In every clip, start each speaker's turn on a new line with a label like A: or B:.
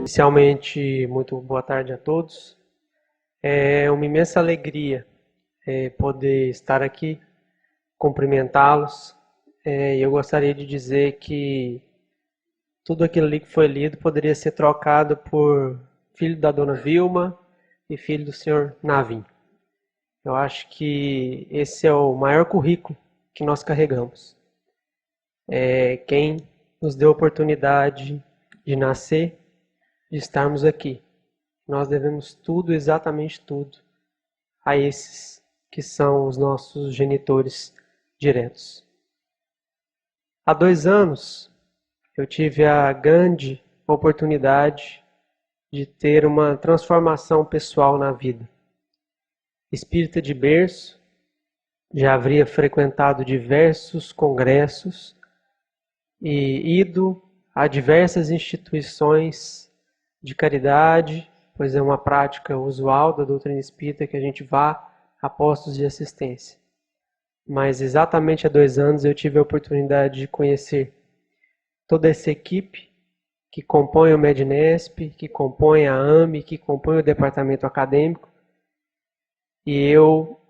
A: Inicialmente, muito boa tarde a todos. É uma imensa alegria poder estar aqui, cumprimentá-los. E eu gostaria de dizer que tudo aquilo ali que foi lido poderia ser trocado por filho da dona Vilma e filho do senhor Navim. Eu acho que esse é o maior currículo que nós carregamos. Quem nos deu a oportunidade de nascer, de estarmos aqui. Nós devemos tudo, exatamente tudo, a esses que são os nossos genitores diretos. Há 2 anos, eu tive a grande oportunidade de ter uma transformação pessoal na vida. Espírita de berço, já havia frequentado diversos congressos e ido a diversas instituições de caridade, pois é uma prática usual da doutrina espírita que a gente vá a postos de assistência. Mas exatamente há 2 anos eu tive a oportunidade de conhecer toda essa equipe que compõe o Mednesp, que compõe a AME, que compõe o departamento acadêmico, e eu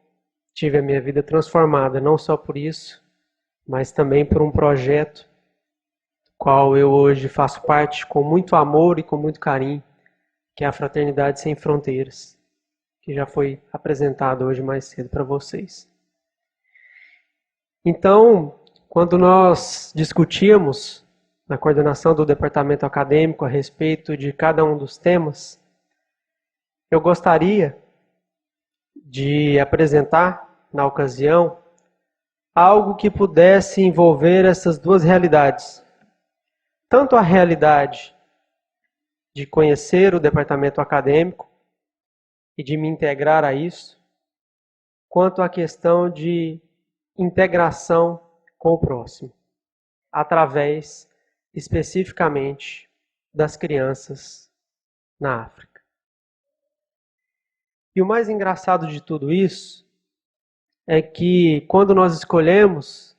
A: tive a minha vida transformada, não só por isso, mas também por um projeto do qual eu hoje faço parte com muito amor e com muito carinho, que é a Fraternidade Sem Fronteiras, que já foi apresentado hoje mais cedo para vocês. Então, quando nós discutíamos na coordenação do departamento acadêmico a respeito de cada um dos temas, eu gostaria de apresentar, na ocasião, algo que pudesse envolver essas duas realidades. Tanto a realidade de conhecer o departamento acadêmico e de me integrar a isso, quanto a questão de integração com o próximo, através, especificamente, das crianças na África. E o mais engraçado de tudo isso é que quando nós escolhemos,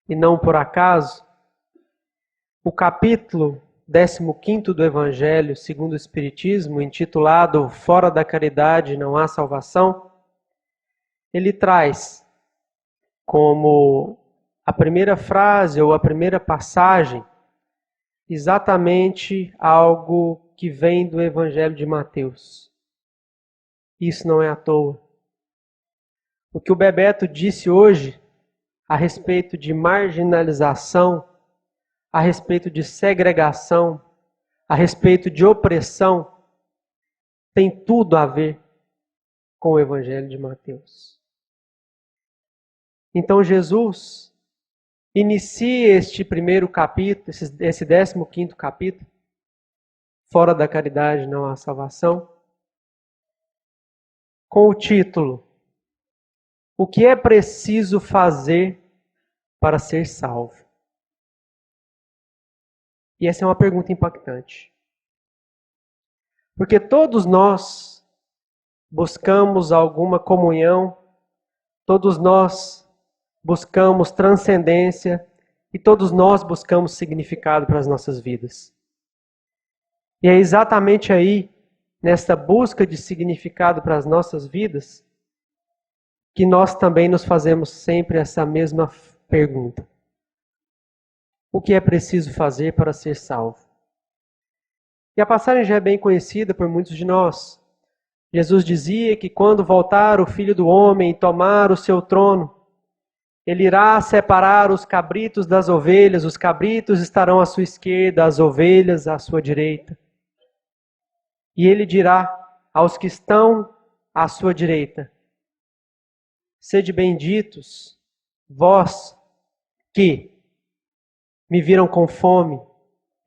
A: e não por acaso, o capítulo 15º do Evangelho segundo o Espiritismo, intitulado Fora da Caridade não há salvação, ele traz como a primeira frase ou a primeira passagem exatamente algo que vem do Evangelho de Mateus. Isso não é à toa. O que o Bebeto disse hoje a respeito de marginalização, a respeito de segregação, a respeito de opressão, tem tudo a ver com o Evangelho de Mateus. Então Jesus inicia este primeiro capítulo, esse 15º capítulo, Fora da Caridade não há salvação, com o título O que é preciso fazer para ser salvo? E essa é uma pergunta impactante. Porque todos nós buscamos alguma comunhão, todos nós buscamos transcendência e todos nós buscamos significado para as nossas vidas. E é exatamente aí, nesta busca de significado para as nossas vidas, que nós também nos fazemos sempre essa mesma pergunta. O que é preciso fazer para ser salvo? E a passagem já é bem conhecida por muitos de nós. Jesus dizia que quando voltar o Filho do Homem e tomar o seu trono, ele irá separar os cabritos das ovelhas, os cabritos estarão à sua esquerda, as ovelhas à sua direita. E ele dirá aos que estão à sua direita: sede benditos, vós que me viram com fome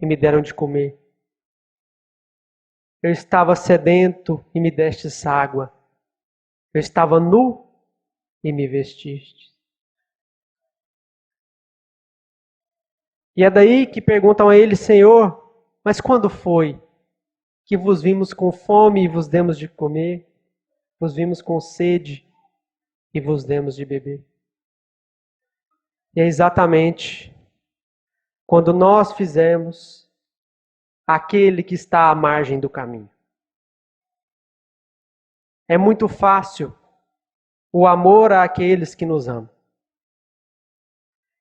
A: e me deram de comer. Eu estava sedento e me destes água. Eu estava nu e me vestiste. E é daí que perguntam a ele: Senhor, mas quando foi que vos vimos com fome e vos demos de comer? Vos vimos com sede e vos demos de beber? E é exatamente quando nós fizermos àquele que está à margem do caminho. É muito fácil o amor àqueles que nos amam.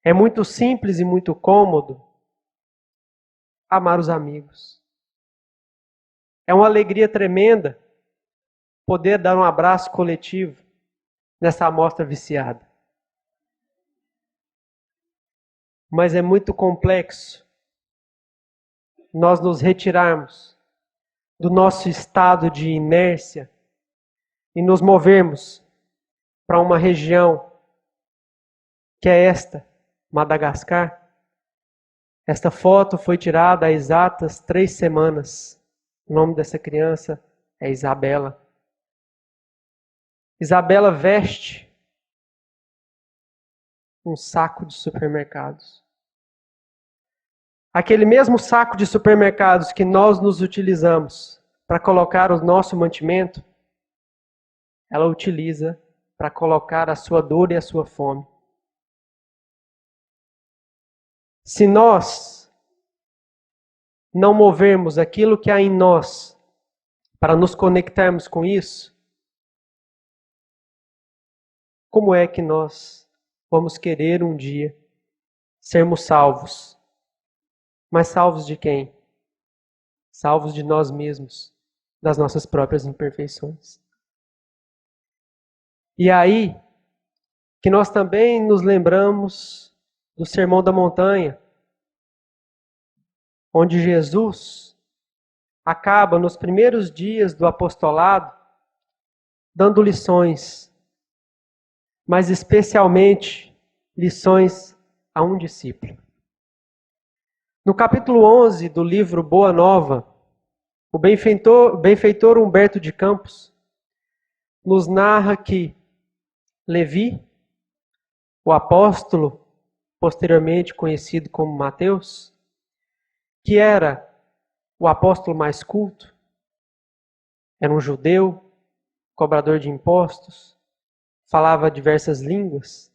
A: É muito simples e muito cômodo amar os amigos. É uma alegria tremenda poder dar um abraço coletivo nessa amostra viciada. Mas é muito complexo nós nos retirarmos do nosso estado de inércia e nos movermos para uma região que é esta, Madagascar. Esta foto foi tirada há exatas 3 semanas. O nome dessa criança é Isabela. Isabela veste um saco de supermercados. Aquele mesmo saco de supermercados que nós nos utilizamos para colocar o nosso mantimento, ela utiliza para colocar a sua dor e a sua fome. Se nós não movermos aquilo que há em nós para nos conectarmos com isso, como é que nós vamos querer um dia sermos salvos? Mas salvos de quem? Salvos de nós mesmos, das nossas próprias imperfeições. E aí que nós também nos lembramos do Sermão da Montanha, onde Jesus acaba nos primeiros dias do apostolado dando lições, mas especialmente lições a um discípulo. No capítulo 11 do livro Boa Nova, o benfeitor Humberto de Campos nos narra que Levi, o apóstolo, posteriormente conhecido como Mateus, que era o apóstolo mais culto, era um judeu, cobrador de impostos, falava diversas línguas,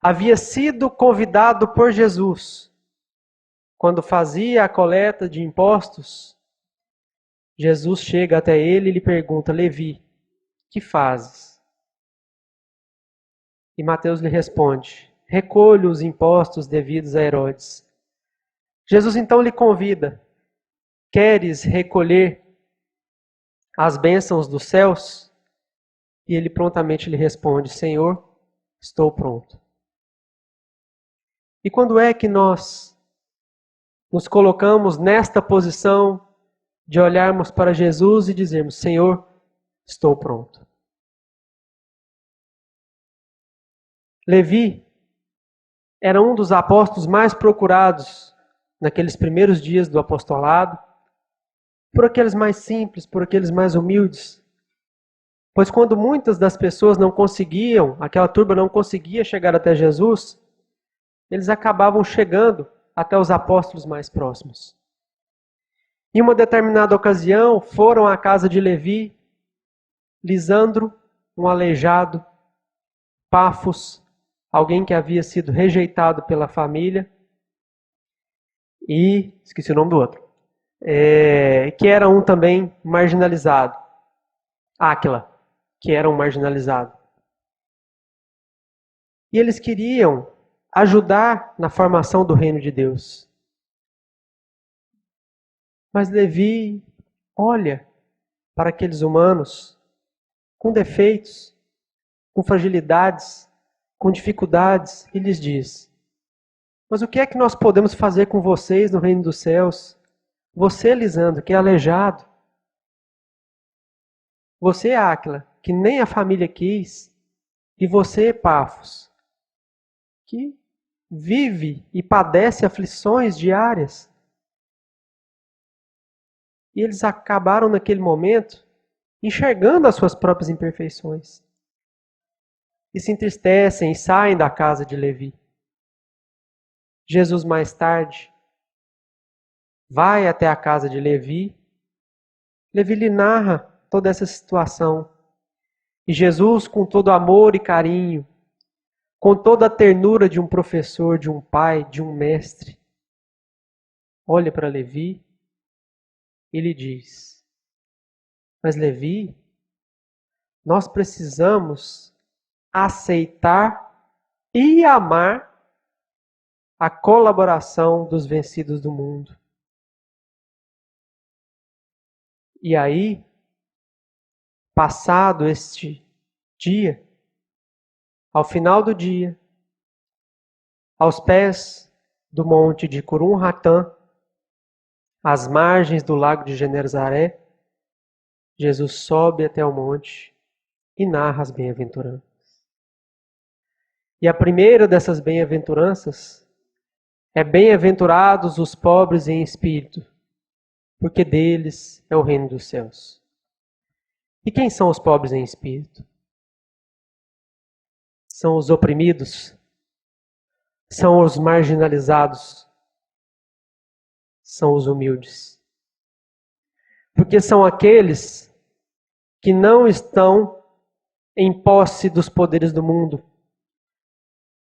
A: havia sido convidado por Jesus. Quando fazia a coleta de impostos, Jesus chega até ele e lhe pergunta: Levi, que fazes? E Mateus lhe responde: recolho os impostos devidos a Herodes. Jesus então lhe convida: queres recolher as bênçãos dos céus? E ele prontamente lhe responde: Senhor, estou pronto. E quando é que nós nos colocamos nesta posição de olharmos para Jesus e dizermos: Senhor, estou pronto? Levi era um dos apóstolos mais procurados naqueles primeiros dias do apostolado, por aqueles mais simples, por aqueles mais humildes. Pois quando muitas das pessoas não conseguiam, aquela turba não conseguia chegar até Jesus, eles acabavam chegando até os apóstolos mais próximos. Em uma determinada ocasião, foram à casa de Levi, Lisandro, um aleijado, Pafos, alguém que havia sido rejeitado pela família, e, esqueci o nome do outro, que era um também marginalizado, Áquila, que era um marginalizado. E eles queriam ajudar na formação do reino de Deus. Mas Levi olha para aqueles humanos com defeitos, com fragilidades, com dificuldades, e lhes diz: mas o que é que nós podemos fazer com vocês no reino dos céus? Você, Lisandro, que é aleijado. Você, Áquila, que nem a família quis. E você, Pafos, que vive e padece aflições diárias. E eles acabaram naquele momento enxergando as suas próprias imperfeições. E se entristecem e saem da casa de Levi. Jesus mais tarde vai até a casa de Levi. Levi lhe narra toda essa situação. E Jesus, com todo amor e carinho, com toda a ternura de um professor, de um pai, de um mestre, olha para Levi e lhe diz: mas Levi, nós precisamos aceitar e amar a colaboração dos vencidos do mundo. E aí, passado este dia, ao final do dia, aos pés do monte de Curum Ratã, às margens do lago de Genezaré, Jesus sobe até o monte e narra as bem-aventuranças. E a primeira dessas bem-aventuranças é: bem-aventurados os pobres em espírito, porque deles é o reino dos céus. E quem são os pobres em espírito? São os oprimidos, são os marginalizados, são os humildes. Porque são aqueles que não estão em posse dos poderes do mundo.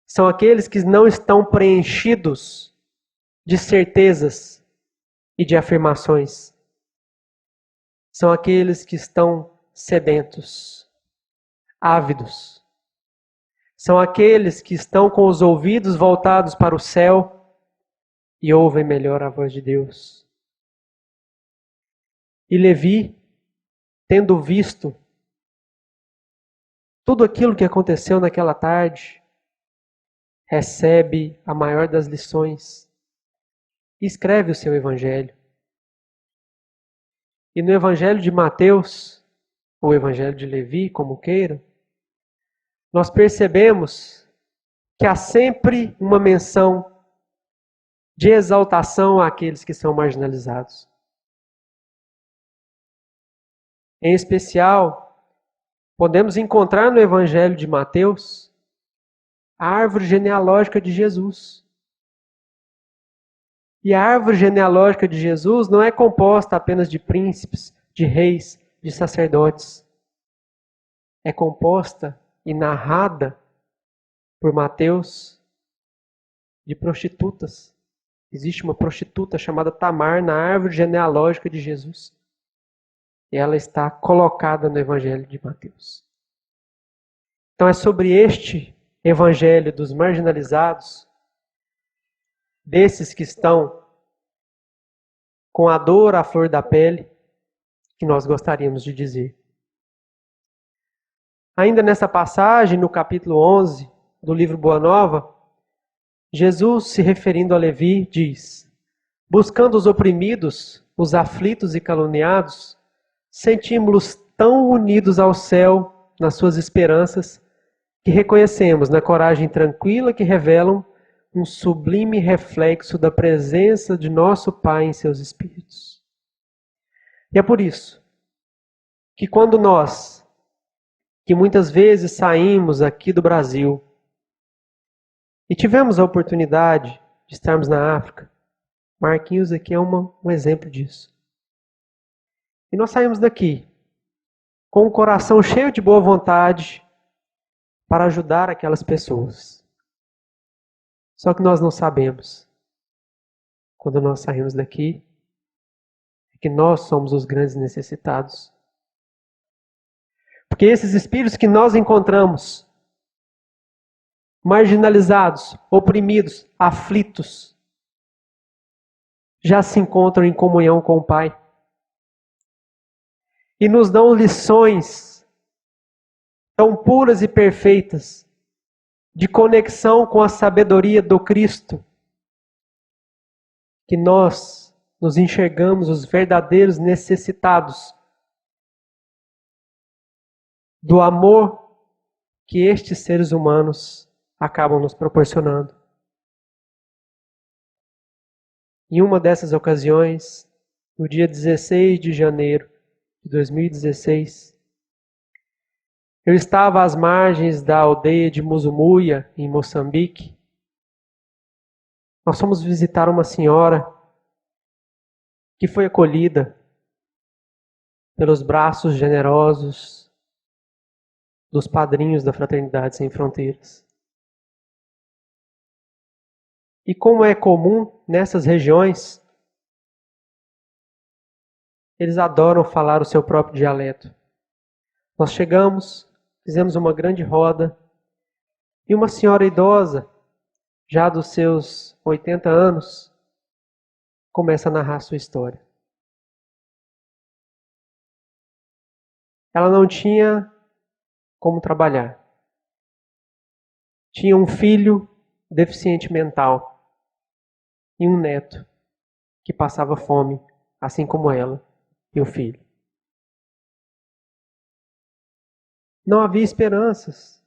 A: São aqueles que não estão preenchidos de certezas e de afirmações. São aqueles que estão sedentos, ávidos. São aqueles que estão com os ouvidos voltados para o céu e ouvem melhor a voz de Deus. E Levi, tendo visto tudo aquilo que aconteceu naquela tarde, recebe a maior das lições e escreve o seu evangelho. E no evangelho de Mateus, ou evangelho de Levi, como queiram, nós percebemos que há sempre uma menção de exaltação àqueles que são marginalizados. Em especial, podemos encontrar no evangelho de Mateus a árvore genealógica de Jesus. E a árvore genealógica de Jesus não é composta apenas de príncipes, de reis, de sacerdotes. É composta e narrada por Mateus de prostitutas. Existe uma prostituta chamada Tamar na árvore genealógica de Jesus. E ela está colocada no evangelho de Mateus. Então é sobre este evangelho dos marginalizados, desses que estão com a dor à flor da pele, que nós gostaríamos de dizer. Ainda nessa passagem, no capítulo 11 do livro Boa Nova, Jesus, se referindo a Levi, diz: buscando os oprimidos, os aflitos e caluniados, sentimos-los tão unidos ao céu nas suas esperanças, que reconhecemos na coragem tranquila que revelam um sublime reflexo da presença de nosso Pai em seus espíritos. E é por isso que quando nós, que muitas vezes saímos aqui do Brasil e tivemos a oportunidade de estarmos na África, Marquinhos aqui é um exemplo disso. E nós saímos daqui com o coração cheio de boa vontade para ajudar aquelas pessoas. Só que nós não sabemos, quando nós saímos daqui, que nós somos os grandes necessitados. Porque esses espíritos que nós encontramos, marginalizados, oprimidos, aflitos, já se encontram em comunhão com o Pai. E nos dão lições tão puras e perfeitas de conexão com a sabedoria do Cristo, que nós nos enxergamos os verdadeiros necessitados do amor que estes seres humanos acabam nos proporcionando. Em uma dessas ocasiões, no dia 16 de janeiro de 2016, eu estava às margens da aldeia de Musumuia, em Moçambique. Nós fomos visitar uma senhora que foi acolhida pelos braços generosos dos padrinhos da Fraternidade Sem Fronteiras. E como é comum nessas regiões, eles adoram falar o seu próprio dialeto. Nós chegamos, fizemos uma grande roda, e uma senhora idosa, já dos seus 80 anos, começa a narrar sua história. Ela não tinha como trabalhar. Tinha um filho deficiente mental e um neto que passava fome, assim como ela e o filho. Não havia esperanças,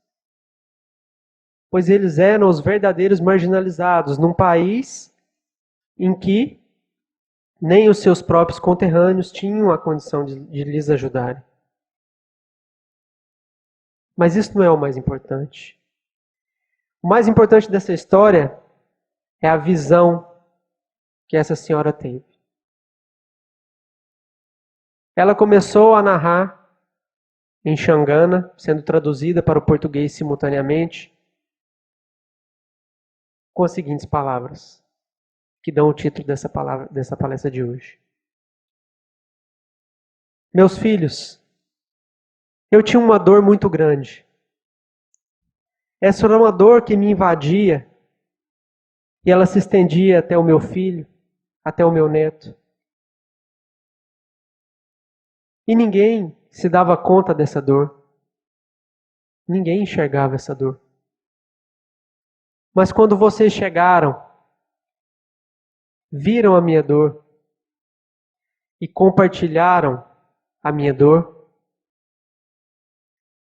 A: pois eles eram os verdadeiros marginalizados num país em que nem os seus próprios conterrâneos tinham a condição de lhes ajudarem. Mas isso não é o mais importante. O mais importante dessa história é a visão que essa senhora teve. Ela começou a narrar em Xangana, sendo traduzida para o português simultaneamente, com as seguintes palavras, que dão o título dessa palestra de hoje. Meus filhos, eu tinha uma dor muito grande. Essa era uma dor que me invadia e ela se estendia até o meu filho, até o meu neto. E ninguém se dava conta dessa dor. Ninguém enxergava essa dor. Mas quando vocês chegaram, viram a minha dor e compartilharam a minha dor,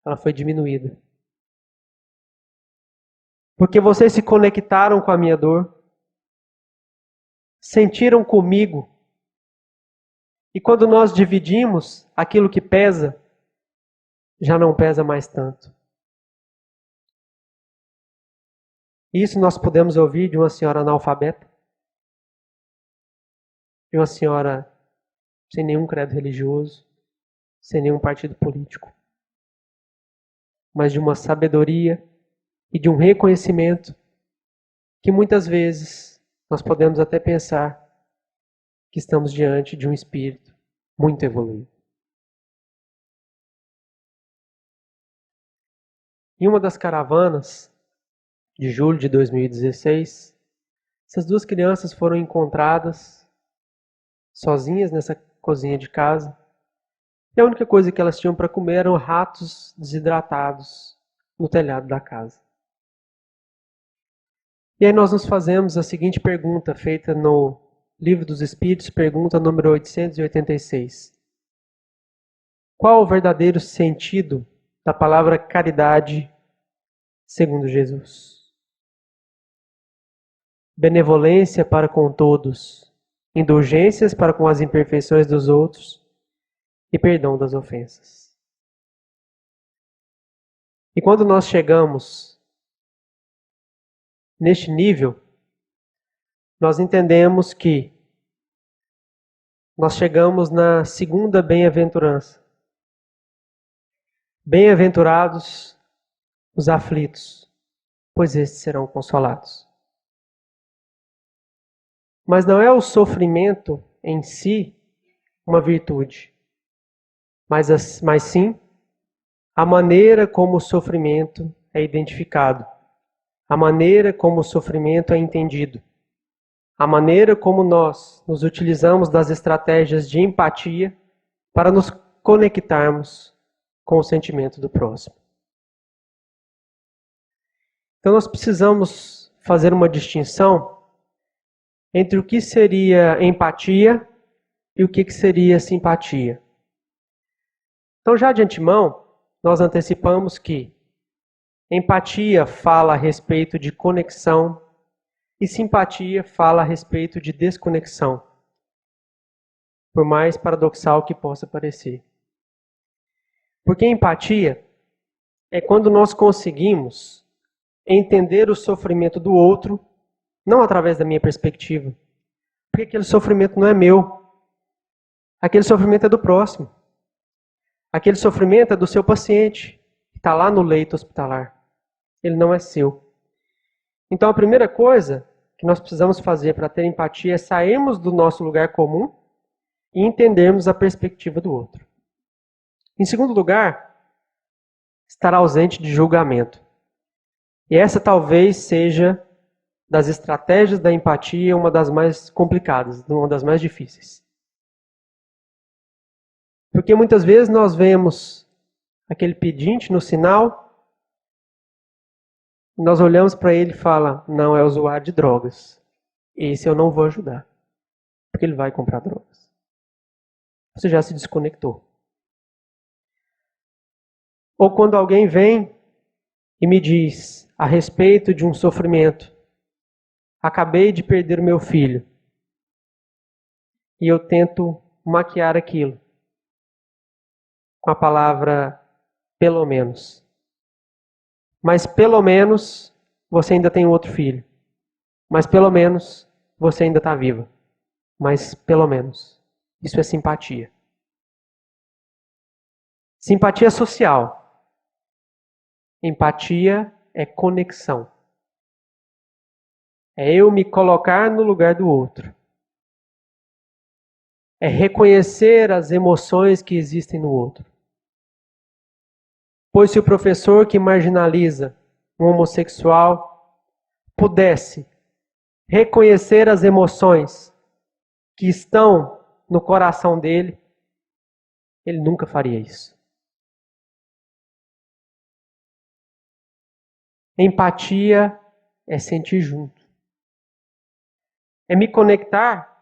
A: ela foi diminuída. Porque vocês se conectaram com a minha dor, sentiram comigo, e quando nós dividimos, aquilo que pesa, já não pesa mais tanto. Isso nós podemos ouvir de uma senhora analfabeta, de uma senhora sem nenhum credo religioso, sem nenhum partido político, mas de uma sabedoria e de um reconhecimento que muitas vezes nós podemos até pensar que estamos diante de um espírito muito evoluído. Em uma das caravanas de julho de 2016, essas duas crianças foram encontradas sozinhas nessa cozinha de casa. E a única coisa que elas tinham para comer eram ratos desidratados no telhado da casa. E aí nós nos fazemos a seguinte pergunta, feita no Livro dos Espíritos, pergunta número 886. Qual o verdadeiro sentido da palavra caridade segundo Jesus? Benevolência para com todos, indulgências para com as imperfeições dos outros e perdão das ofensas. E quando nós chegamos neste nível, nós entendemos que nós chegamos na segunda bem-aventurança. Bem-aventurados os aflitos, pois estes serão consolados. Mas não é o sofrimento em si uma virtude, mas sim a maneira como o sofrimento é identificado, a maneira como o sofrimento é entendido, a maneira como nós nos utilizamos das estratégias de empatia para nos conectarmos com o sentimento do próximo. Então nós precisamos fazer uma distinção entre o que seria empatia e o que seria simpatia. Então já de antemão, nós antecipamos que empatia fala a respeito de conexão e simpatia fala a respeito de desconexão, por mais paradoxal que possa parecer. Porque empatia é quando nós conseguimos entender o sofrimento do outro, não através da minha perspectiva, porque aquele sofrimento não é meu, aquele sofrimento é do próximo, aquele sofrimento é do seu paciente, que está lá no leito hospitalar, ele não é seu. Então a primeira coisa que nós precisamos fazer para ter empatia é sairmos do nosso lugar comum e entendermos a perspectiva do outro. Em segundo lugar, estar ausente de julgamento. E essa talvez seja das estratégias da empatia uma das mais complicadas, uma das mais difíceis. Porque muitas vezes nós vemos aquele pedinte no sinal, nós olhamos para ele e fala, não, é usuário de drogas. Esse eu não vou ajudar, porque ele vai comprar drogas. Você já se desconectou. Ou quando alguém vem e me diz a respeito de um sofrimento, acabei de perder o meu filho, e eu tento maquiar aquilo com a palavra pelo menos. Mas pelo menos você ainda tem outro filho. Mas pelo menos você ainda está viva. Mas pelo menos. Isso é simpatia. Simpatia social. Empatia é conexão. É eu me colocar no lugar do outro. É reconhecer as emoções que existem no outro. Pois se o professor que marginaliza um homossexual pudesse reconhecer as emoções que estão no coração dele, ele nunca faria isso. Empatia é sentir junto. É me conectar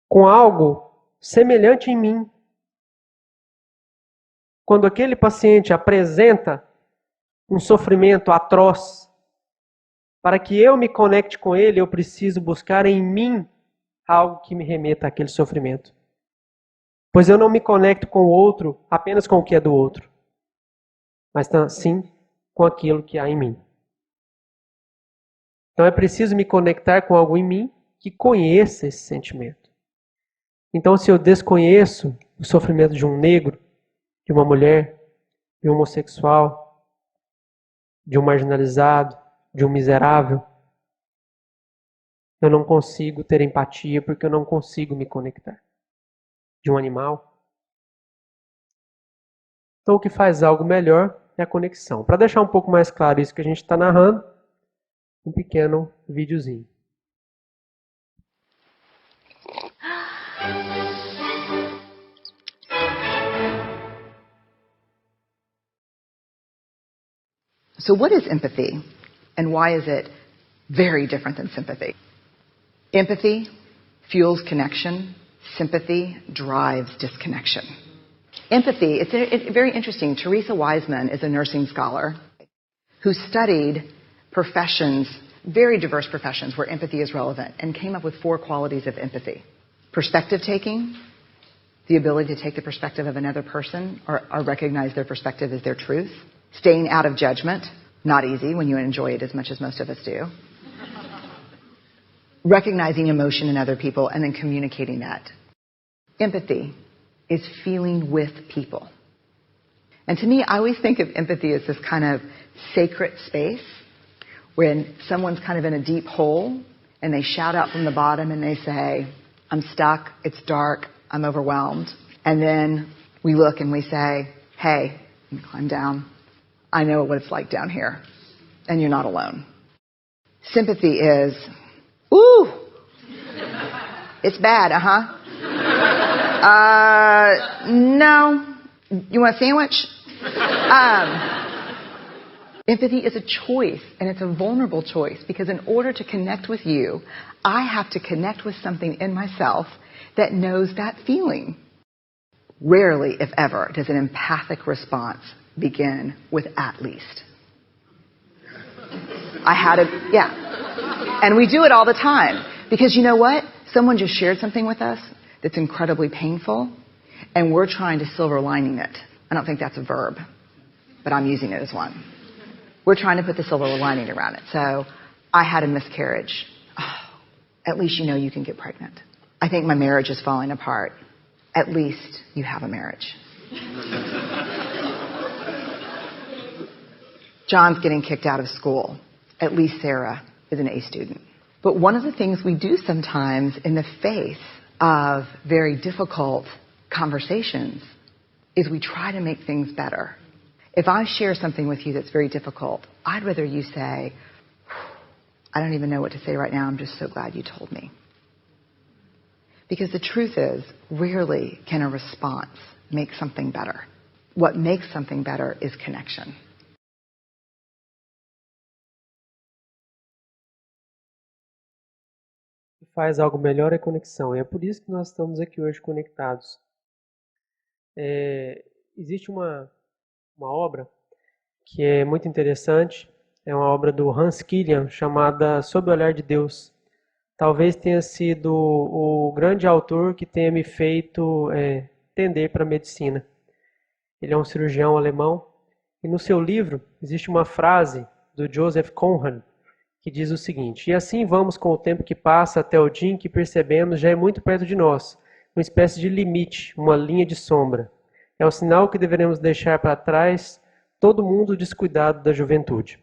A: com algo semelhante em mim. Quando aquele paciente apresenta um sofrimento atroz, para que eu me conecte com ele, eu preciso buscar em mim algo que me remeta àquele sofrimento. Pois eu não me conecto com o outro apenas com o que é do outro, mas sim com aquilo que há em mim. Então é preciso me conectar com algo em mim que conheça esse sentimento. Então, se eu desconheço o sofrimento de um negro, de uma mulher, de um homossexual, de um marginalizado, de um miserável, eu não consigo ter empatia porque eu não consigo me conectar. De um animal. Então, o que faz algo melhor é a conexão. Para deixar um pouco mais claro isso que a gente está narrando, um pequeno videozinho.
B: So what is empathy, and why is it very different than sympathy? Empathy fuels connection. Sympathy drives disconnection. Empathy, it's very interesting. Teresa Wiseman is a nursing scholar who studied professions, very diverse professions where empathy is relevant, and came up with 4 qualities of empathy. Perspective taking, the ability to take the perspective of another person or recognize their perspective as their truth. Staying out of judgment, not easy when you enjoy it as much as most of us do. Recognizing emotion in other people and then communicating that. Empathy is feeling with people. And to me, I always think of empathy as this kind of sacred space when someone's kind of in a deep hole and they shout out from the bottom and they say, I'm stuck, it's dark, I'm overwhelmed. And then we look and we say, hey, climb down. I know what it's like down here, and you're not alone. Sympathy is, ooh, it's bad, no, you want a sandwich? Empathy is a choice, and it's a vulnerable choice, because in order to connect with you, I have to connect with something in myself that knows that feeling. Rarely, if ever, does an empathic response begin with at least. And we do it all the time. Because you know what? Someone just shared something with us that's incredibly painful, and we're trying to silver lining it. I don't think that's a verb, but I'm using it as one. We're trying to put the silver lining around it. So, I had a miscarriage. Oh, at least you know you can get pregnant. I think my marriage is falling apart. At least you have a marriage. John's getting kicked out of school. At least Sarah is an A student. But one of the things we do sometimes in the face of very difficult conversations is we try to make things better. If I share something with you that's very difficult, I'd rather you say, I don't even know what to say right now, I'm just so glad you told me. Because the truth is, rarely can a response make something better. What makes something better is connection.
A: O que faz algo melhor é conexão. E é por isso que nós estamos aqui hoje conectados. Existe uma obra que é muito interessante, é uma obra do Hans Kilian, chamada Sob o Olhar de Deus. Talvez tenha sido o grande autor que tenha me feito tender para a medicina. Ele é um cirurgião alemão, e no seu livro existe uma frase do Joseph Conrad, que diz o seguinte: e assim vamos com o tempo que passa até o dia em que percebemos já é muito perto de nós, uma espécie de limite, uma linha de sombra. É o sinal que deveremos deixar para trás todo mundo descuidado da juventude.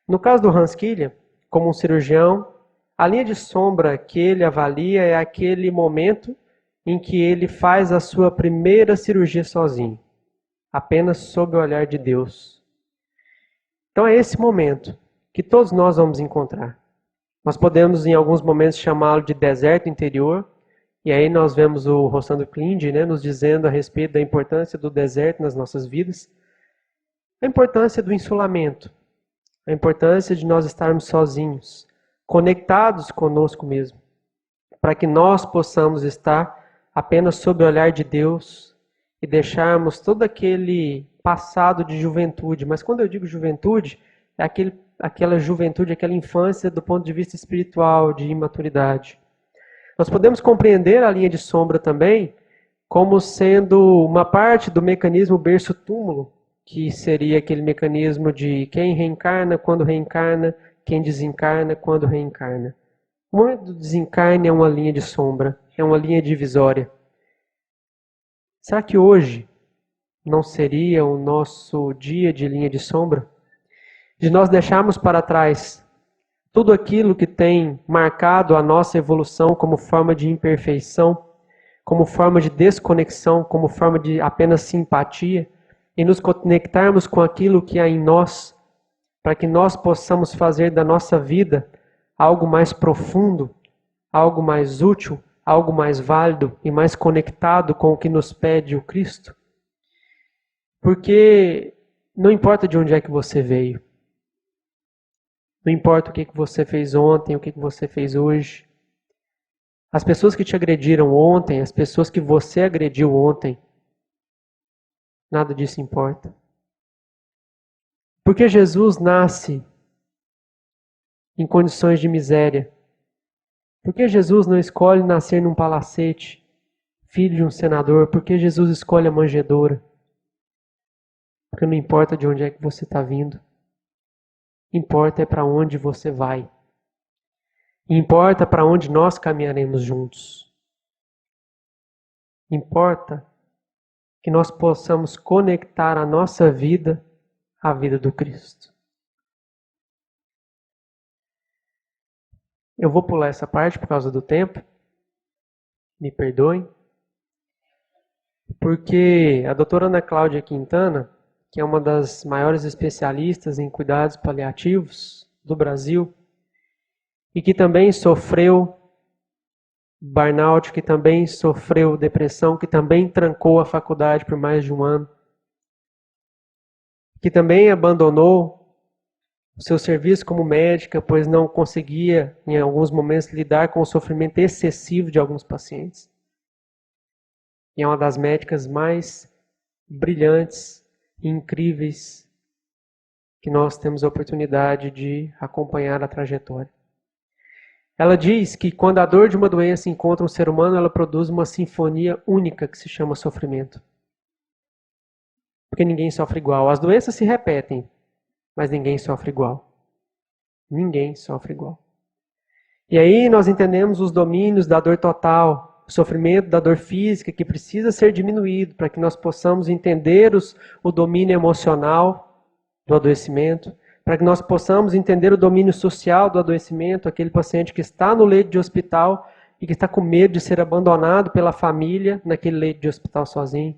A: No caso do Hans Kilian, como um cirurgião, a linha de sombra que ele avalia é aquele momento em que ele faz a sua primeira cirurgia sozinho, apenas sob o olhar de Deus. Então é esse momento que todos nós vamos encontrar. Nós podemos em alguns momentos chamá-lo de deserto interior, e aí nós vemos o Rossandro Klinde, nos dizendo a respeito da importância do deserto nas nossas vidas, a importância do isolamento, a importância de nós estarmos sozinhos, conectados conosco mesmo, para que nós possamos estar apenas sob o olhar de Deus e deixarmos todo aquele passado de juventude. Mas quando eu digo juventude, é aquela juventude, aquela infância do ponto de vista espiritual, de imaturidade. Nós podemos compreender a linha de sombra também como sendo uma parte do mecanismo berço-túmulo, que seria aquele mecanismo de quem reencarna quando reencarna, quem desencarna quando reencarna. O momento do desencarne é uma linha de sombra, é uma linha divisória. Será que hoje não seria o nosso dia de linha de sombra? De nós deixarmos para trás tudo aquilo que tem marcado a nossa evolução como forma de imperfeição, como forma de desconexão, como forma de apenas simpatia, e nos conectarmos com aquilo que há em nós, para que nós possamos fazer da nossa vida algo mais profundo, algo mais útil, algo mais válido e mais conectado com o que nos pede o Cristo. Porque não importa de onde é que você veio, não importa o que você fez ontem, o que você fez hoje. As pessoas que te agrediram ontem, as pessoas que você agrediu ontem, nada disso importa. Porque Jesus nasce em condições de miséria. Porque Jesus não escolhe nascer num palacete, filho de um senador. Porque Jesus escolhe a manjedoura. Porque não importa de onde é que você está vindo. Importa é para onde você vai. Importa para onde nós caminharemos juntos. Importa que nós possamos conectar a nossa vida à vida do Cristo. Eu vou pular essa parte por causa do tempo. Me perdoem. Porque a doutora Ana Cláudia Quintana, que é uma das maiores especialistas em cuidados paliativos do Brasil, e que também sofreu burnout, que também sofreu depressão, que também trancou a faculdade por mais de um ano, que também abandonou o seu serviço como médica, pois não conseguia, em alguns momentos, lidar com o sofrimento excessivo de alguns pacientes. E é uma das médicas mais brilhantes e incríveis que nós temos a oportunidade de acompanhar a trajetória. Ela diz que quando a dor de uma doença encontra um ser humano, ela produz uma sinfonia única que se chama sofrimento. Porque ninguém sofre igual. As doenças se repetem, mas ninguém sofre igual. Ninguém sofre igual. E aí nós entendemos os domínios da dor total, o sofrimento da dor física que precisa ser diminuído para que nós possamos entender o domínio emocional do adoecimento, para que nós possamos entender o domínio social do adoecimento, aquele paciente que está no leito de hospital e que está com medo de ser abandonado pela família naquele leito de hospital sozinho.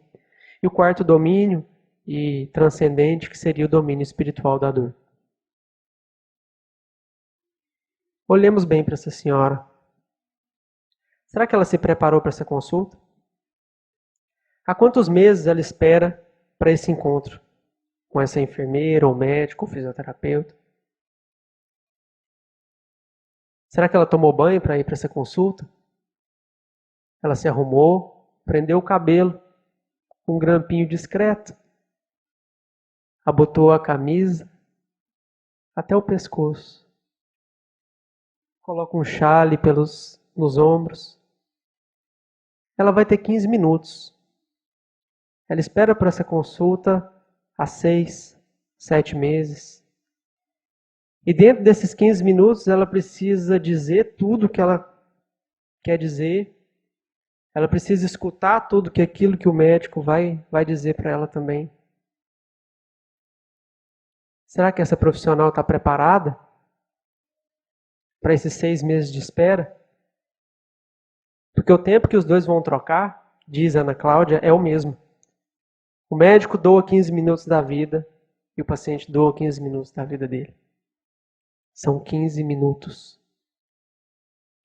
A: E o quarto domínio e transcendente, que seria o domínio espiritual da dor. Olhemos bem para essa senhora. Será que ela se preparou para essa consulta? Há quantos meses ela espera para esse encontro com essa enfermeira, ou médico, ou fisioterapeuta? Será que ela tomou banho para ir para essa consulta? Ela se arrumou, prendeu o cabelo com um grampinho discreto, abotoou a camisa até o pescoço, coloca um chale nos ombros. Ela vai ter 15 minutos. Ela espera por essa consulta há 6, 7 meses. E dentro desses 15 minutos ela precisa dizer tudo o que ela quer dizer. Ela precisa escutar tudo aquilo que o médico vai dizer para ela também. Será que essa profissional está preparada para esses 6 meses de espera? Porque o tempo que os dois vão trocar, diz Ana Cláudia, é o mesmo. O médico doa 15 minutos da vida e o paciente doa 15 minutos da vida dele. São 15 minutos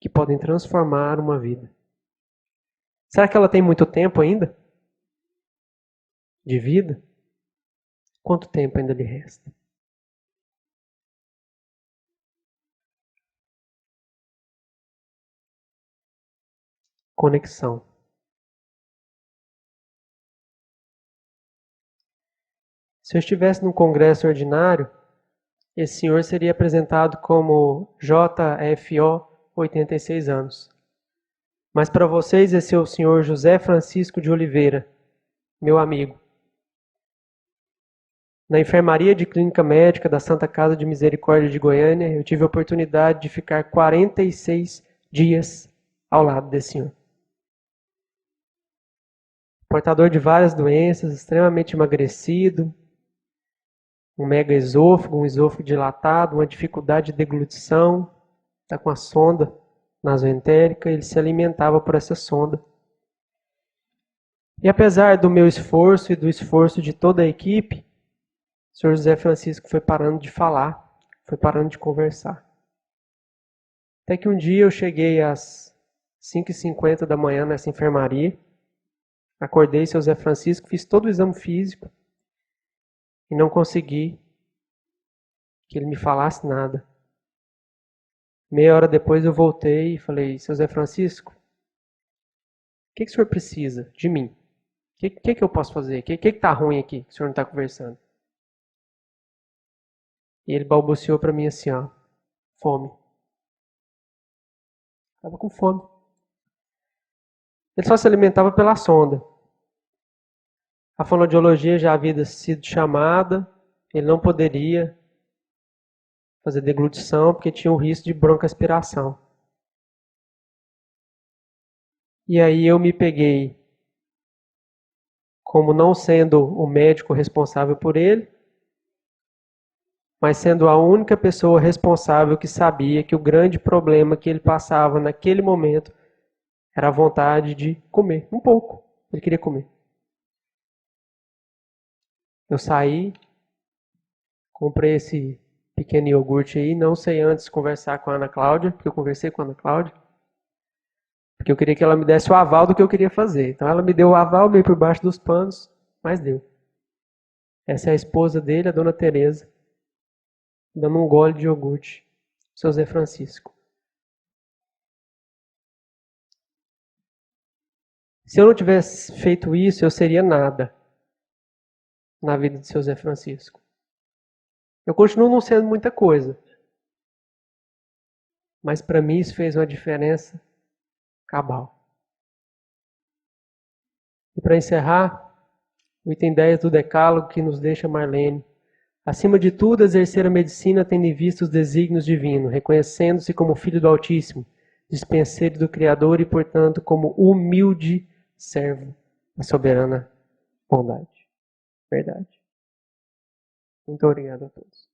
A: que podem transformar uma vida. Será que ela tem muito tempo ainda de vida? Quanto tempo ainda lhe resta? Conexão. Se eu estivesse num congresso ordinário, esse senhor seria apresentado como JFO, 86 anos. Mas para vocês, esse é o senhor José Francisco de Oliveira, meu amigo. Na enfermaria de clínica médica da Santa Casa de Misericórdia de Goiânia, eu tive a oportunidade de ficar 46 dias ao lado desse senhor. Portador de várias doenças, extremamente emagrecido, um mega esôfago, um esôfago dilatado, uma dificuldade de deglutição, está com a sonda nasoentérica, ele se alimentava por essa sonda. E apesar do meu esforço e do esforço de toda a equipe, o senhor José Francisco foi parando de falar, foi parando de conversar. Até que um dia eu cheguei às 5h50 da manhã nessa enfermaria, acordei seu José Francisco, fiz todo o exame físico e não consegui que ele me falasse nada. Meia hora depois eu voltei e falei, seu José Francisco, o que o senhor precisa de mim? O que eu posso fazer? O que está ruim aqui que o senhor não está conversando? E ele balbuciou para mim assim, ó, fome. Estava com fome. Ele só se alimentava pela sonda. A fonoaudiologia já havia sido chamada, ele não poderia fazer deglutição porque tinha o risco de broncoaspiração. E aí eu me peguei como não sendo o médico responsável por ele, mas sendo a única pessoa responsável que sabia que o grande problema que ele passava naquele momento era a vontade de comer, um pouco. Ele queria comer. Eu saí, comprei esse pequeno iogurte aí, não sei antes conversar com a Ana Cláudia, porque eu conversei com a Ana Cláudia, porque eu queria que ela me desse o aval do que eu queria fazer. Então ela me deu o aval meio por baixo dos panos, mas deu. Essa é a esposa dele, a dona Teresa, dando um gole de iogurte, seu Zé Francisco. Se eu não tivesse feito isso, eu seria nada na vida de seu Zé Francisco. Eu continuo não sendo muita coisa. Mas para mim isso fez uma diferença cabal. E para encerrar, o item 10 do Decálogo que nos deixa Marlene. Acima de tudo, exercer a medicina tendo em vista os desígnios divinos, reconhecendo-se como filho do Altíssimo, dispenseiro do Criador e, portanto, como humilde servo da soberana bondade. Verdade. Muito obrigado a todos.